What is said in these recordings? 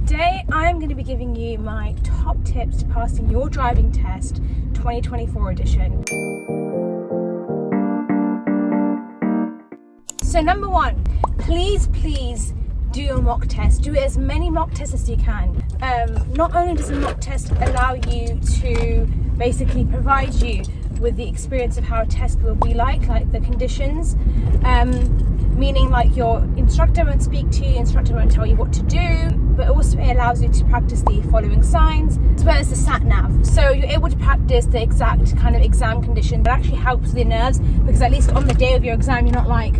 Today I'm going to be giving you my top tips to passing your driving test 2024 edition. So number one, please do your mock test. Do as many mock tests as you can. Not only does a mock test allow you to basically provide you with the experience of how a test will be like the conditions, meaning like your instructor won't speak to you, instructor won't tell you what to do, but also it allows you to practice the following signs as well as the sat nav. So you're able to practice the exact kind of exam condition that actually helps the nerves, because at least on the day of your exam you're not like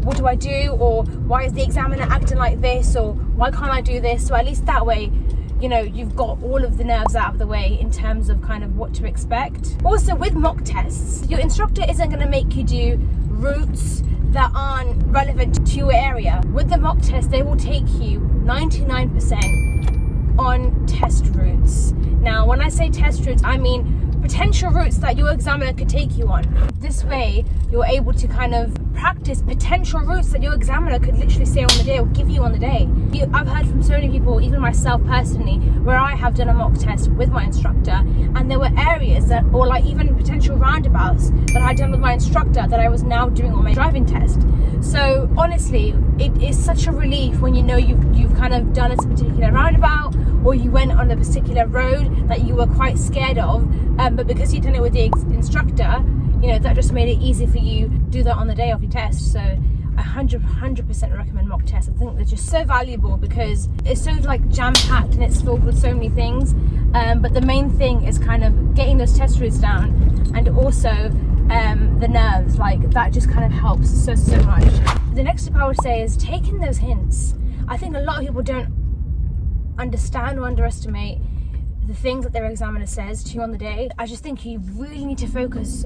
what do I do, or why is the examiner acting like this, or why can't I do this? So at least that way you've got all of the nerves out of the way in terms of kind of what to expect. Also with mock tests, your instructor isn't going to make you do routes that aren't relevant to your area. With the mock test, they will take you 99% on test routes. Now, when I say test routes, I mean potential routes that your examiner could take you on. This way, you're able to kind of practice potential routes that your examiner could literally say on the day or give you on the day. I've heard from so many people, even myself personally, where I have done a mock test with my instructor, and there were areas that, or like even potential roundabouts that I'd done with my instructor that I was now doing on my driving test. So honestly, it is such a relief when you know you've kind of done a particular roundabout, or you went on a particular road that you were quite scared of, but because you've done it with the instructor, that just made it easy for you to do that on the day of your test. So I 100% recommend mock tests. I think they're just so valuable because it's so like jam-packed and it's filled with so many things. But the main thing is kind of getting those test routes down, and also the nerves, like that just kind of helps so much. The next tip I would say is taking those hints. I think a lot of people don't understand or underestimate the things that their examiner says to you on the day. I just think you really need to focus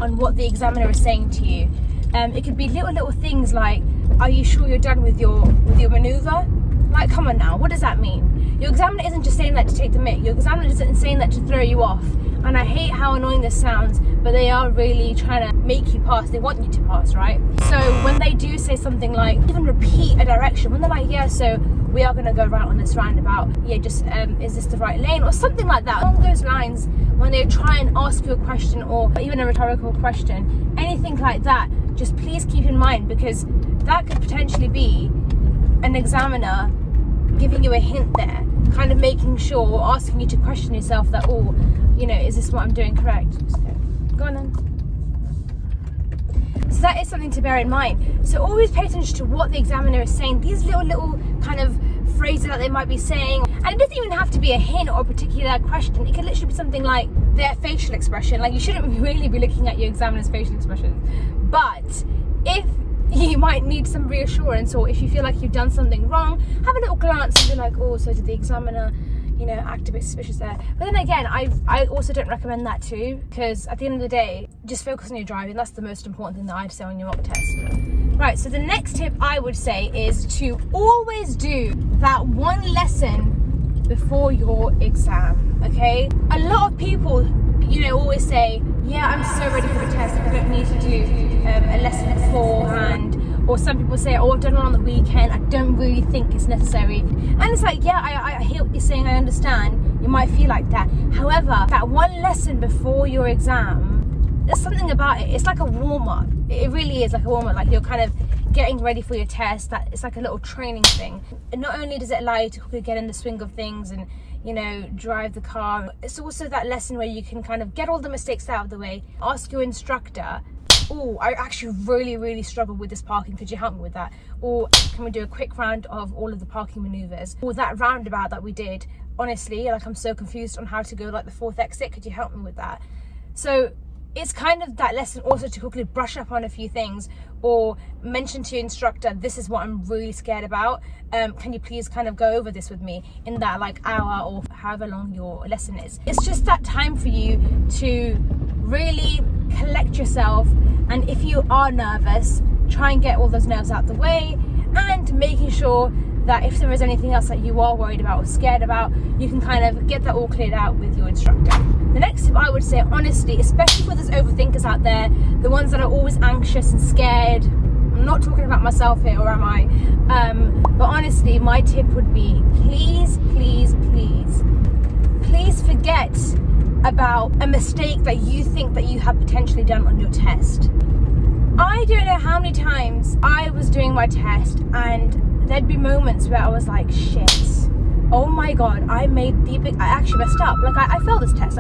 on what the examiner is saying to you. It could be little things like, are you sure you're done with your maneuver? Like, come on now, what does that mean? Your examiner isn't just saying that to take the mick. Your examiner isn't saying that to throw you off. And I hate how annoying this sounds, but they are really trying to make you pass. They want you to pass, right? So when they do say something like, even repeat a direction, when they're like, yeah, so we are going to go right on this roundabout, yeah, just is this the right lane, or something like that along those lines, when they try and ask you a question or even a rhetorical question, anything like that, just please keep in mind, because that could potentially be an examiner giving you a hint there, kind of making sure or asking you to question yourself that, is this what I'm doing correct? Go on then. So that is something to bear in mind. So always pay attention to what the examiner is saying. These little kind of phrases that they might be saying, and it doesn't even have to be a hint or a particular question. It can literally be something like their facial expression. Like, you shouldn't really be looking at your examiner's facial expressions, but if you might need some reassurance, or if you feel like you've done something wrong, have a little glance and be like, so did the examiner act a bit suspicious there? But then again, I also don't recommend that too, because at the end of the day, just focus on your driving. That's the most important thing that I'd say on your mock test. Right, so the next tip I would say is to always do that one lesson before your exam, okay? A lot of people, always say, yeah, I'm so ready for the test, I don't need to do a lesson beforehand. Or some people say, I've done one on the weekend, I don't really think it's necessary. And it's like, yeah, I hear what you're saying, I understand. You might feel like that. However, that one lesson before your exam, there's something about it. It's like a warm-up. It really is like a warm-up. Like, you're kind of getting ready for your test. That it's like a little training thing. And not only does it allow you to quickly get in the swing of things and drive the car, it's also that lesson where you can kind of get all the mistakes out of the way, ask your instructor, I actually really struggle with this parking, could you help me with that? Or can we do a quick round of all of the parking maneuvers? Or that roundabout that we did, honestly, like, I'm so confused on how to go like the fourth exit, could you help me with that? So it's kind of that lesson also to quickly brush up on a few things, or mention to your instructor, this is what I'm really scared about, can you please kind of go over this with me in that like hour or however long your lesson is. It's just that time for you to really collect yourself, and if you are nervous, try and get all those nerves out the way, and making sure that if there is anything else that you are worried about or scared about, you can kind of get that all cleared out with your instructor. The next tip I would say, honestly, especially for those overthinkers out there, the ones that are always anxious and scared, I'm not talking about myself here, or am I? But honestly, my tip would be please forget about a mistake that you think that you have potentially done on your test. I don't know how many times I was doing my test and there'd be moments where I was like, shit, oh my god, I actually messed up. Like I failed this test.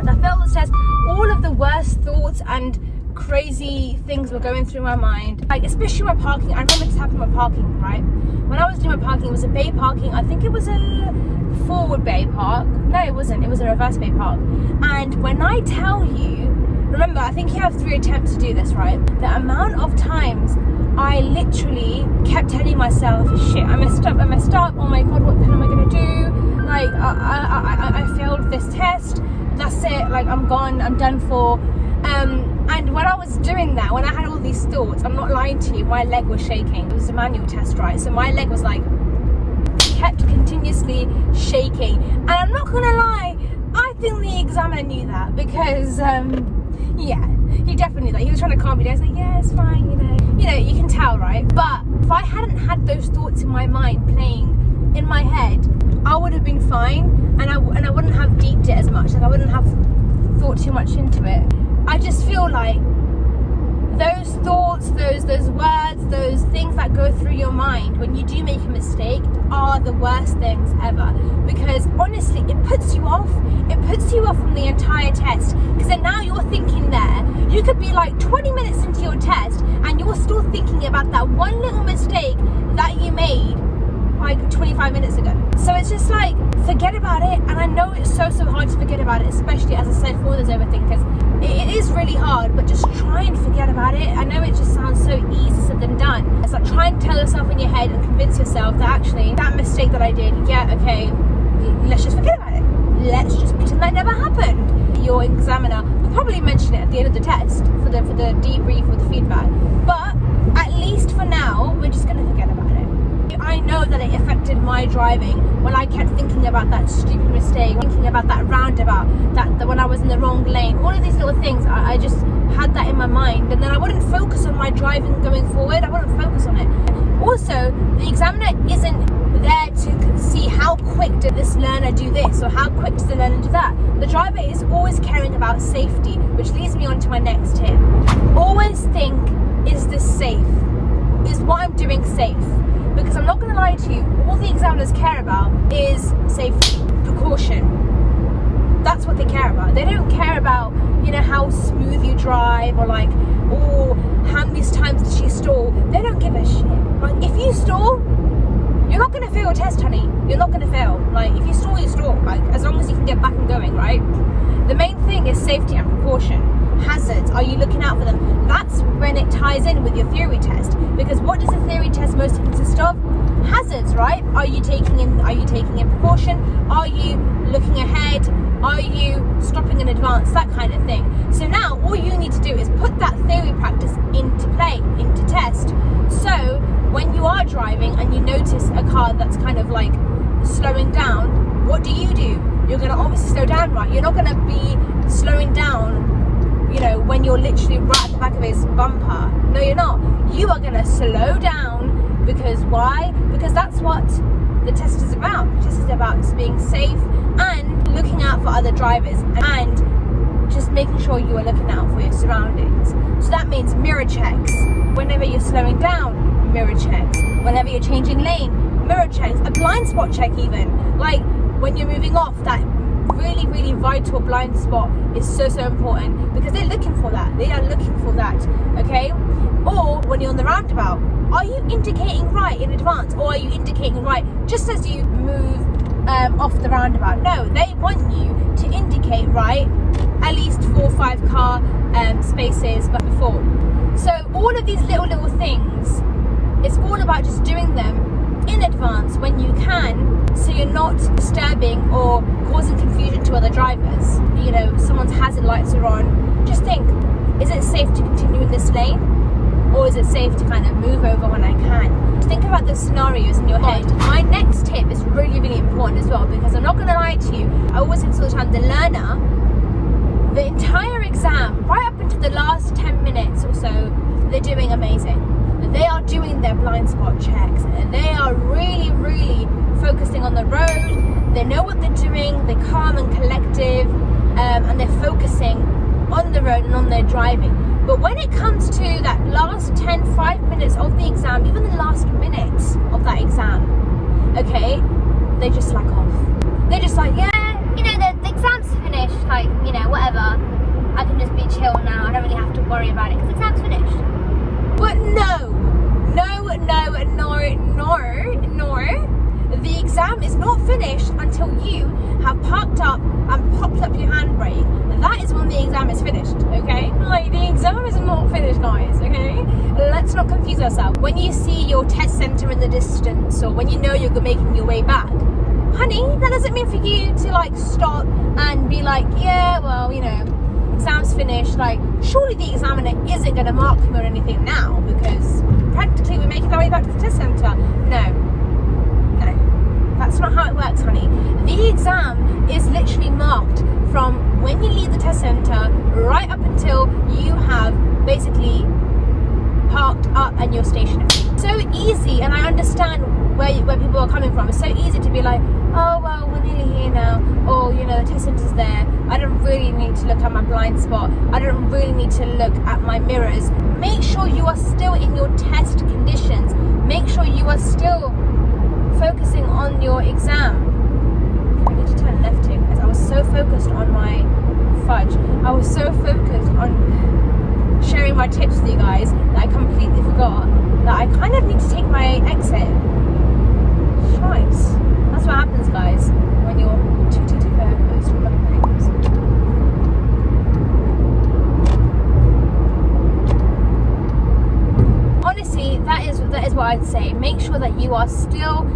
All of the worst thoughts and crazy things were going through my mind. Like especially my parking. I remember this happened with parking, right? When I was doing my parking, it was a bay parking. I think it was a forward bay park. No, it wasn't. It was a reverse bay park. And when I tell you, remember, I think you have 3 attempts to do this, right? The amount of times I literally kept telling myself, shit, I messed up, oh my god, what the hell am I gonna do? Like, I failed this test, that's it, like, I'm gone, I'm done for. And when I was doing that, when I had all these thoughts, I'm not lying to you, my leg was shaking. It was a manual test, right? So my leg was like, kept continuously shaking. And I'm not gonna lie, I think the examiner knew that because, yeah, he definitely knew that. He was trying to calm me down. He's like, yeah, it's fine, you know, you can tell, right? But if I hadn't had those thoughts in my mind playing in my head, I would have been fine, and I wouldn't have deeped it as much. Like I wouldn't have thought too much into it. I just feel like those thoughts, those words, those things that go through your mind when you do make a mistake are the worst things ever, because honestly it puts you off from the entire test, because then now you're thinking there, you could be like 20 minutes into your test and you're still thinking about that one little mistake that you made like 25 minutes ago. So it's just like, forget about it. And I know it's so hard to forget about it, especially as I said for those overthinkers. It is really hard, but just try and forget about it. I know it just sounds so easy said than done. It's like try and tell yourself in your head and convince yourself that actually that mistake that I did, yeah, okay, let's just forget about it. Let's just pretend that never happened. Your examiner will probably mention it at the end of the test for the debrief or the feedback. But at least for now, we're just gonna forget about it. I know that it affected my driving when I kept thinking about that stupid mistake, thinking about that roundabout, that when I was in the wrong lane, all of these little things, I just had that in my mind, and then I wouldn't focus on my driving going forward. I wouldn't focus on it. Also, the examiner isn't there to see how quick did this learner do this or how quick does the learner do that. The driver is always caring about safety, which leads me on to my next tip. Always think, is this safe? Is what I'm doing safe? Because I'm not going to lie to you, all the examiners care about is safety, precaution. That's what they care about. They don't care about, you know, how smooth you drive or like, oh, how many times did she stall? They don't give a shit. Like, if you stall, you're not going to fail your test, honey. You're not going to fail. Like, if you stall, you stall. Like, as long as you can get back and going, right? The main thing is safety and precaution. Hazards, are you looking out for them? That's when it ties in with your theory test, because what does a theory test mostly consist of? Hazards, right? Are you taking in precaution? Are you looking ahead? Are you stopping in advance? That kind of thing. So now all you need to do is put that theory practice into play, into test. So when you are driving and you notice a car that's kind of like slowing down, what do? You're going to obviously slow down, right? You're not going to be slowing down, you know, when you're literally right at the back of his bumper. No, you're not. You are going to slow down, because why? Because that's what the test is about. The test is about being safe and looking out for other drivers and just making sure you are looking out for your surroundings. So that means mirror checks. Whenever you're slowing down, mirror checks. Whenever you're changing lane, mirror checks. A blind spot check even. Like when you're moving off, that really vital blind spot is so important, because they're looking for that. They are looking for that, okay? Or when you're on the roundabout, are you indicating right in advance, or are you indicating right just as you move off the roundabout? No, they want you to indicate right at least 4 or 5 car spaces but before. So all of these little things, it's all about just doing them in advance when you can, so you're not disturbing or causing confusion to other drivers. You know, someone's hazard lights are on. Just think, is it safe to continue in this lane? Or is it safe to kind of move over when I can? Think about the scenarios in your head. My next tip is really important as well, because I'm not going to lie to you, I always say all the time, the learner, the entire exam, right up into the last 10 minutes or so, they're doing amazing. They are doing their blind spot checks. They are really they know what they're doing, they're calm and collective, and they're focusing on the road and on their driving. But when it comes to that last 5 minutes of the exam, even the last minutes of that exam, okay, they just slack off. They're just like, yeah, you know, the exam's finished, like, you know, whatever. I can just be chill now. I don't really have to worry about it because the exam's finished. But no. The exam is not finished until you have parked up and popped up your handbrake. That is when the exam is finished, okay? Like, the exam is not finished, guys, okay? Let's not confuse ourselves. When you see your test center in the distance, or when you know you're making your way back, honey, that doesn't mean for you to, like, stop and be like, yeah, well, you know, exam's finished. Like, surely the examiner isn't going to mark me or anything now, because practically we're making our way back to the test center. No, that's not how it works, honey. The exam is literally marked from when you leave the test center right up until you have basically parked up and you're stationary. So easy, and I understand where people are coming from. It's so easy to be like, oh, well, we're nearly here now, or, you know, the test center's there. I don't really need to look at my blind spot. I don't really need to look at my mirrors. Make sure you are still in your test conditions. Make sure you are still focusing on your exam. I need to turn left here because I was so focused on my fudge. I was so focused on sharing my tips with you guys that I completely forgot that I kind of need to take my exit. Shite. That's what happens, guys, when you're too focused on other things. Honestly, that is what I'd say. Make sure that you are still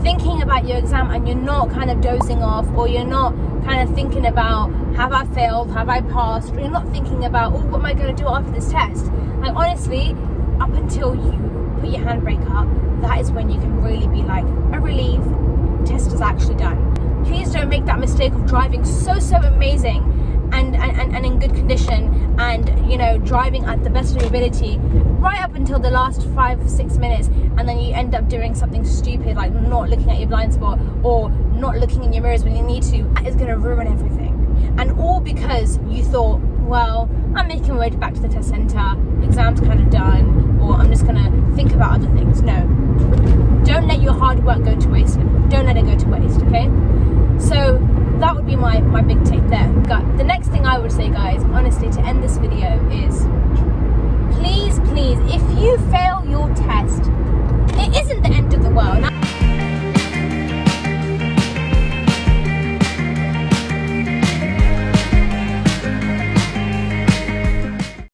thinking about your exam and you're not kind of dozing off, or you're not kind of thinking about, have I failed, have I passed, or you're not thinking about, oh, what am I going to do after this test? Like, honestly, up until you put your handbrake up, that is when you can really be like, a relief, test is actually done. Please don't make that mistake of driving so amazing and in good condition, and, you know, driving at the best of your ability right up until the last 5-6 minutes, and then you end up doing something stupid like not looking at your blind spot or not looking in your mirrors when you need to. That is going to ruin everything, and all because you thought, well, I'm making my way back to the test center, exam's kind of done, or I'm just going to think about other things. No, don't let your hard work go to